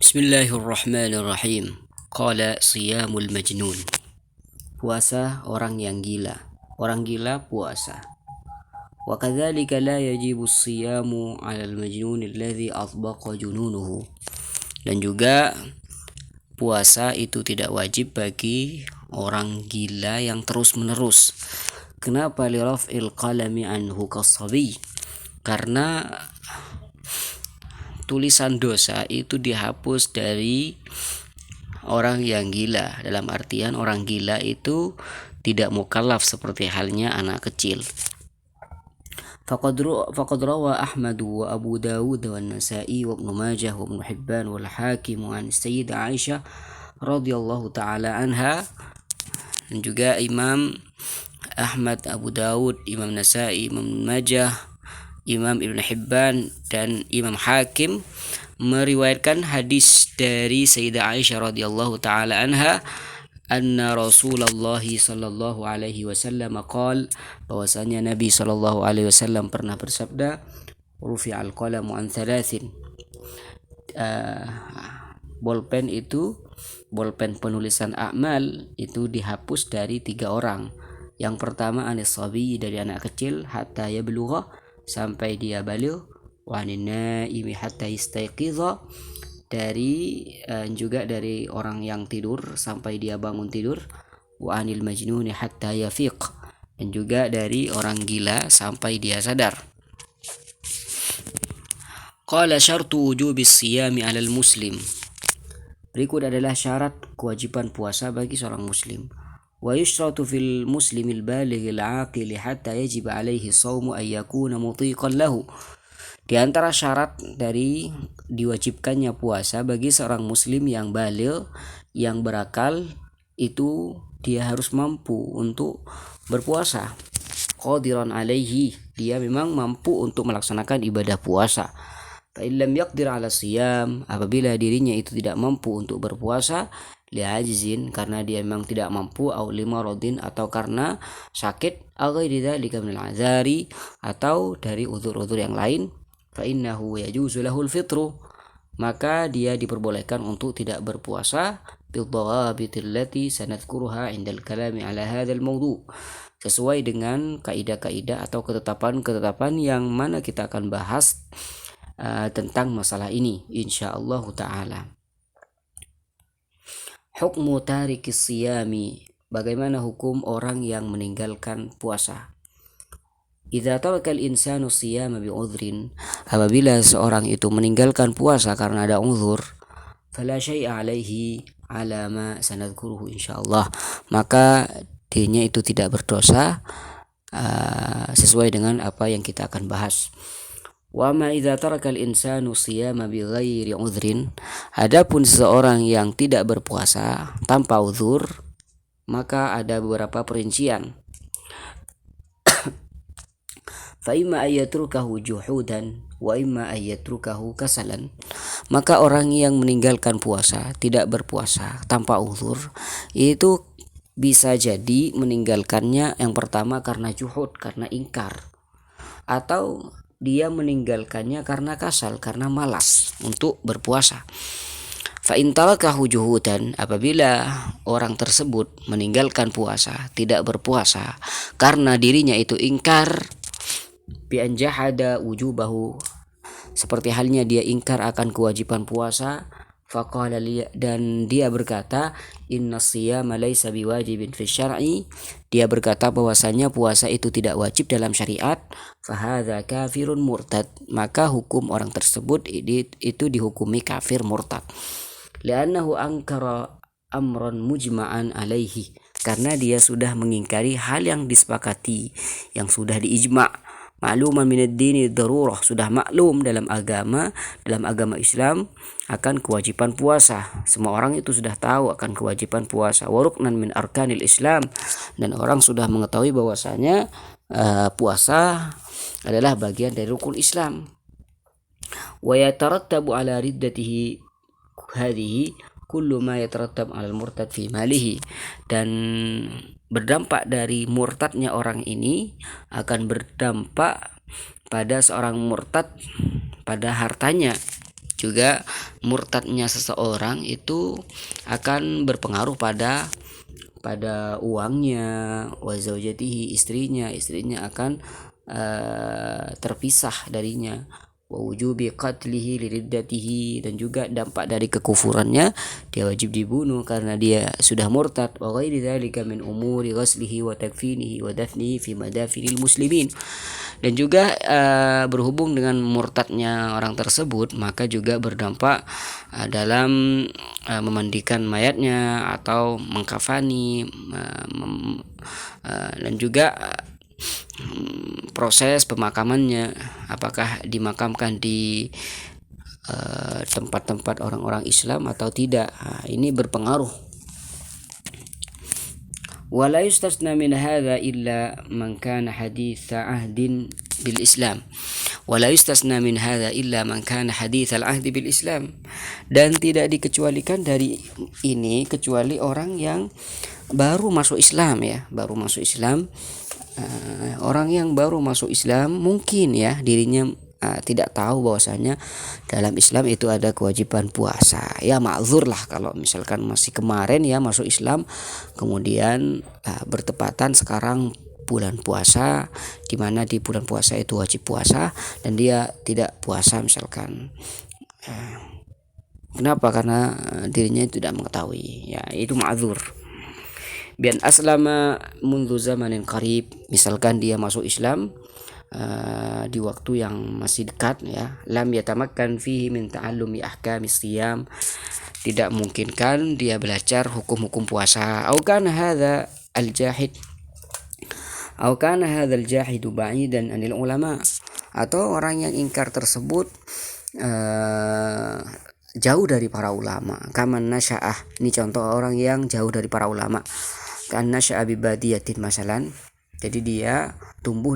Bismillahirrahmanirrahim. Qala siyamul majnun. Puasa orang yang gila. Orang gila puasa. Wa kadzalika la yajibu siyamu 'alal majnun alladhi atbaqa jununuhu. Dan juga puasa itu tidak wajib bagi orang gila yang terus-menerus. Kenapa li raf'il qalami anhu kasabi? Karena tulisan dosa itu dihapus dari orang yang gila. Dalam artian orang gila itu tidak mukallaf seperti halnya anak kecil. Faqad rawa Ahmad wa Abu Dawud wa Nasa'i wa Ibnu Majah wa Ibnu Hibban wal Hakim an Sayyidah Aisyah radhiyallahu taala anha. Dan juga Imam Ahmad, Abu Dawud, Imam Nasa'i, Imam Majah, Imam Ibn Hibban dan Imam Hakim meriwayatkan hadis dari Sayyidah Aisyah radhiyallahu taala anha anna Rasulullah sallallahu alaihi wasallam qaal, bahwasanya Nabi sallallahu alaihi wasallam pernah bersabda, rufi'al qalamu an thalathin. Bolpen penulisan a'mal itu dihapus dari 3 orang. Yang pertama anis sabi, dari anak kecil, hatta yablugha, sampai dia balik, wa anin naimi hatta yastayqidha, juga dari orang yang tidur sampai dia bangun tidur, wa anil majnuni hatta yafiq, dan juga dari orang gila sampai dia sadar. Qala syartu wujubis siyami 'alal muslim. Berikut adalah syarat kewajiban puasa bagi seorang muslim. Wa yushratu fil muslimil balighil aqil hatta yajib alaihi shaumu ay yakuna mutiqan lahu. Di antara syarat dari diwajibkannya puasa bagi seorang muslim yang baligh, yang berakal, itu dia harus mampu untuk berpuasa. Qadiran alaihi, dia memang mampu untuk melaksanakan ibadah puasa. Fa illam yaqdir ala siyam, apabila dirinya itu tidak mampu untuk berpuasa, li'ajzin, karena dia memang tidak mampu, au limaradin, atau karena sakit, au ghairi dzalika minal azari, atau dari uzur-uzur yang lain, fa innahu yajuzu lahul fitru, maka dia diperbolehkan untuk tidak berpuasa bil dhawabitil lati sanadhkuruha 'indal kalami 'ala hadzal mawdu', sesuai dengan kaidah-kaidah atau ketetapan-ketetapan yang mana kita akan bahas tentang masalah ini insyaallah taala. Hukmu tarikis siyami, bagaimana hukum orang yang meninggalkan puasa. Idza tarakal insanu siyama bi'udhrin, apabila seorang itu meninggalkan puasa karena ada uzur, fala syai'a alaihi ala ma sanadhkuruhu insyaallah, maka dirinya itu tidak berdosa sesuai dengan apa yang kita akan bahas. Wa ma idza tarakal insanu siyama bighairi udhrin, adapun seseorang yang tidak berpuasa tanpa uzur, maka ada beberapa perincian. Fa imma ayatrukahu juhudan wa imma ayatrukahu kasalan, maka orang yang meninggalkan puasa, tidak berpuasa tanpa uzur, itu bisa jadi meninggalkannya yang pertama karena juhud, karena ingkar, atau dia meninggalkannya karena kasal, karena malas untuk berpuasa. Fa in tarakahu juhudan, apabila orang tersebut meninggalkan puasa, tidak berpuasa karena dirinya itu ingkar, bi an jahada wujubahu, seperti halnya dia ingkar akan kewajiban puasa, faqala dan dia berkata, inna siyama laysa biwajibin fi syar'i, dia berkata bahwasanya puasa itu tidak wajib dalam syariat, fahadza kafirun murtad, maka hukum orang tersebut itu dihukumi kafir murtad. Li'annahu ankara amran mujma'an alaihi, karena dia sudah mengingkari hal yang disepakati, yang sudah diijma'. Ma'luman minad dini darurah, sudah maklum dalam agama Islam akan kewajiban puasa. Semua orang itu sudah tahu akan kewajiban puasa. Wa ruknan min arkanil Islam, dan orang sudah mengetahui bahwasanya puasa adalah bagian dari rukun Islam. Wa yatarattabu ala riddatihi hadhihi kullu ma yatarattab 'ala al-murtad fi malihi, dan berdampak dari murtadnya orang ini akan berdampak pada seorang murtad pada hartanya, juga murtadnya seseorang itu akan berpengaruh pada uangnya, wa zaujatihi, istrinya akan terpisah darinya, wa wujubi qatlihi liriddatihi, dan juga dampak dari kekufurannya dia wajib dibunuh karena dia sudah murtad, wa ghairi dzalika min umuri ghaslihi wa takfinihi wa dafnihi fi madafinil muslimin. Dan juga berhubung dengan murtadnya orang tersebut, maka juga berdampak dalam memandikan mayatnya atau mengkafani, dan juga proses pemakamannya, apakah dimakamkan di tempat-tempat orang-orang Islam atau tidak. Ini berpengaruh. Wala yustasna min hadza illa man kana haditsa ahdin bil Islam. Wala yustasna min hadza illa man kana haditsal ahdi bil Islam. Dan tidak dikecualikan dari ini kecuali orang yang baru masuk Islam, ya, baru masuk Islam. Orang yang baru masuk Islam mungkin ya dirinya tidak tahu bahwasanya dalam Islam itu ada kewajiban puasa. Ya ma'zur lah kalau misalkan masih kemarin ya masuk Islam, kemudian bertepatan sekarang bulan puasa, di mana di bulan puasa itu wajib puasa dan dia tidak puasa misalkan. Kenapa? Karena dirinya tidak mengetahui. Ya itu ma'zur. Bian aslama mundu zamanin qarib, misalkan dia masuk Islam di waktu yang masih dekat, ya, lam yatamakkan fihi min ta'allumi ahkamis siyam, tidak memungkinkan dia belajar hukum-hukum puasa. Au kana hadza al-jahidu ba'idan anil ulama, atau orang yang ingkar tersebut jauh dari para ulama. Kaman nasya'ah, ini contoh orang yang jauh dari para ulama. Kan nasya'a bi badiyatin masalan, jadi dia tumbuh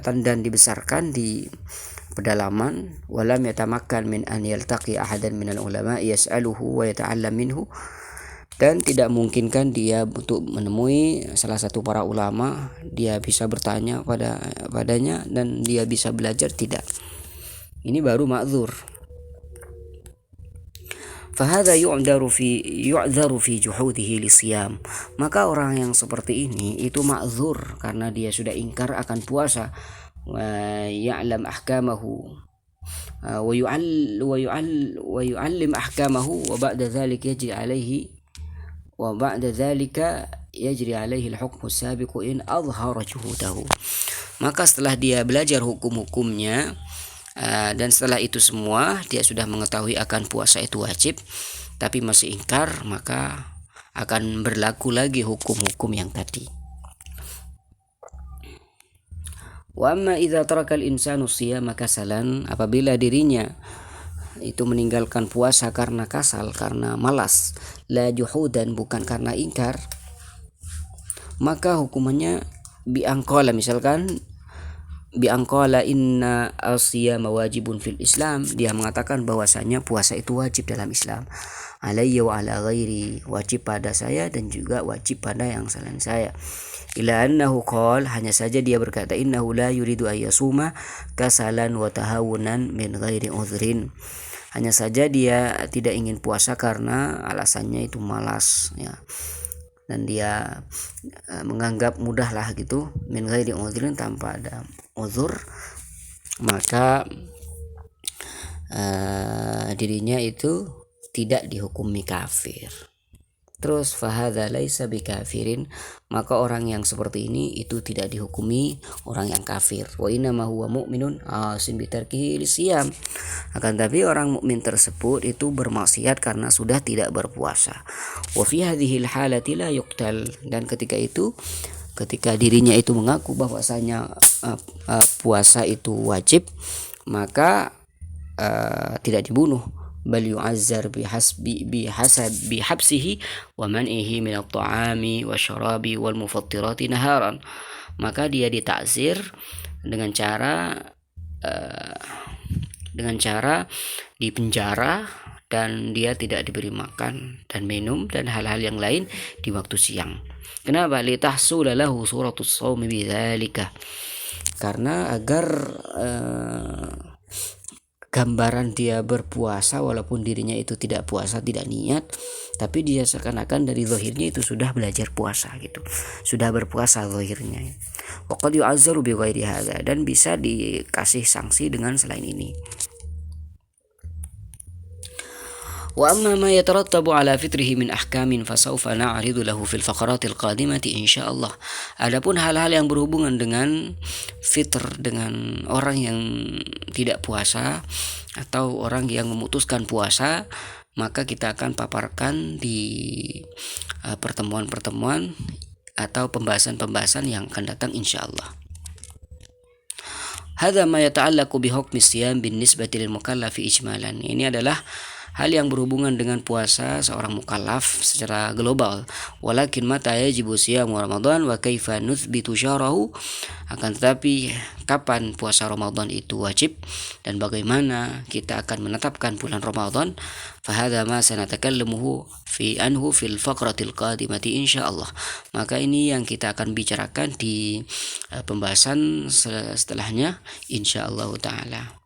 dan dibesarkan di pedalaman. Walam yatamakkan min an yaltaqi ahadan minal ulama yas'aluhu wa yata'allam minhu, dan tidak memungkinkan dia untuk menemui salah satu para ulama, dia bisa bertanya padanya dan dia bisa belajar, tidak. Ini baru ma'dzur. Fahadha yu'dharu fi juhudihi lisiyam, maka orang yang seperti ini itu ma'dzur karena dia sudah ingkar akan puasa. Wa ya'lam ahkamahu wa yu'allim ahkamahu wa ba'da dhalika yajri alaihi al-hukmu as-sabiqu in adhhara juhudahu. Maka setelah dia belajar hukum-hukumnya, dan setelah itu semua dia sudah mengetahui akan puasa itu wajib tapi masih ingkar, maka akan berlaku lagi hukum-hukum yang tadi. Wa amma idza taraka al-insanu siyama kasalan, apabila dirinya itu meninggalkan puasa karena kasal, karena malas, la juhudan, bukan karena ingkar, maka hukumannya biangqala, misalkan biangqala inna as-siyama wajibun fil Islam, dia mengatakan bahwasanya puasa itu wajib dalam Islam. Alayya wa ala ghairi, wajib pada saya dan juga wajib pada yang selain saya. Ila annahu qala, hanya saja dia berkata, innahu la yuridu ayyasuma kasalan wa tahawunan min ghairi udhrin, hanya saja dia tidak ingin puasa karena alasannya itu malas, ya, dan dia menganggap mudah lah gitu, min ghairi udhrin, tanpa ada uzur, maka dirinya itu tidak dihukumi kafir. Terus fahadha laisa bikafirin, maka orang yang seperti ini itu tidak dihukumi orang yang kafir. Wa inna ma huwa mu'minun asin bitarkihi lisiyam, akan tapi orang mukmin tersebut itu bermaksiat karena sudah tidak berpuasa. Wa fi hadhil halati la yuqtal, dan ketika dirinya itu mengaku bahwasanya puasa itu wajib, maka tidak dibunuh, bal yu'azzar bihabsihi wa man'ihi min at-ta'ami wasyarabi wal mufattirati naharan, maka dia ditakzir dengan cara dipenjara dan dia tidak diberi makan dan minum dan hal-hal yang lain di waktu siang. Kenapa? Litahsula lahu suratus shaumi bidzalika, karena agar gambaran dia berpuasa walaupun dirinya itu tidak puasa, tidak niat, tapi dia seakan-akan dari zahirnya itu sudah belajar puasa gitu, sudah berpuasa zahirnya. Wa qad yu'azzaru bi ghairi hadza, dan bisa dikasih sanksi dengan selain ini. Wa amma ma yatarattabu ala fitrihi min ahkamin fasawfa na'ridu lahu fil faqaratil qadimati insyaallah. Adapun hal-hal yang berhubungan dengan fitr, dengan orang yang tidak puasa atau orang yang memutuskan puasa, maka kita akan paparkan di pertemuan-pertemuan atau pembahasan-pembahasan yang akan datang insyaallah. Hadza ma yata'allaqu bi hukmi siyam bin nisbati lil mukallafi ijmalan. Ini adalah hal yang berhubungan dengan puasa seorang mukallaf secara global. Walakin mata yajibu siyamu Ramadan wa kaifa nuthbitu syahrahu, akan tetapi kapan puasa Ramadan itu wajib dan bagaimana kita akan menetapkan bulan Ramadan, fahadha ma sanatakallamuhu fi anhu fil faqratil qadimati insyaallah. Maka ini yang kita akan bicarakan di pembahasan setelahnya insyaallah taala.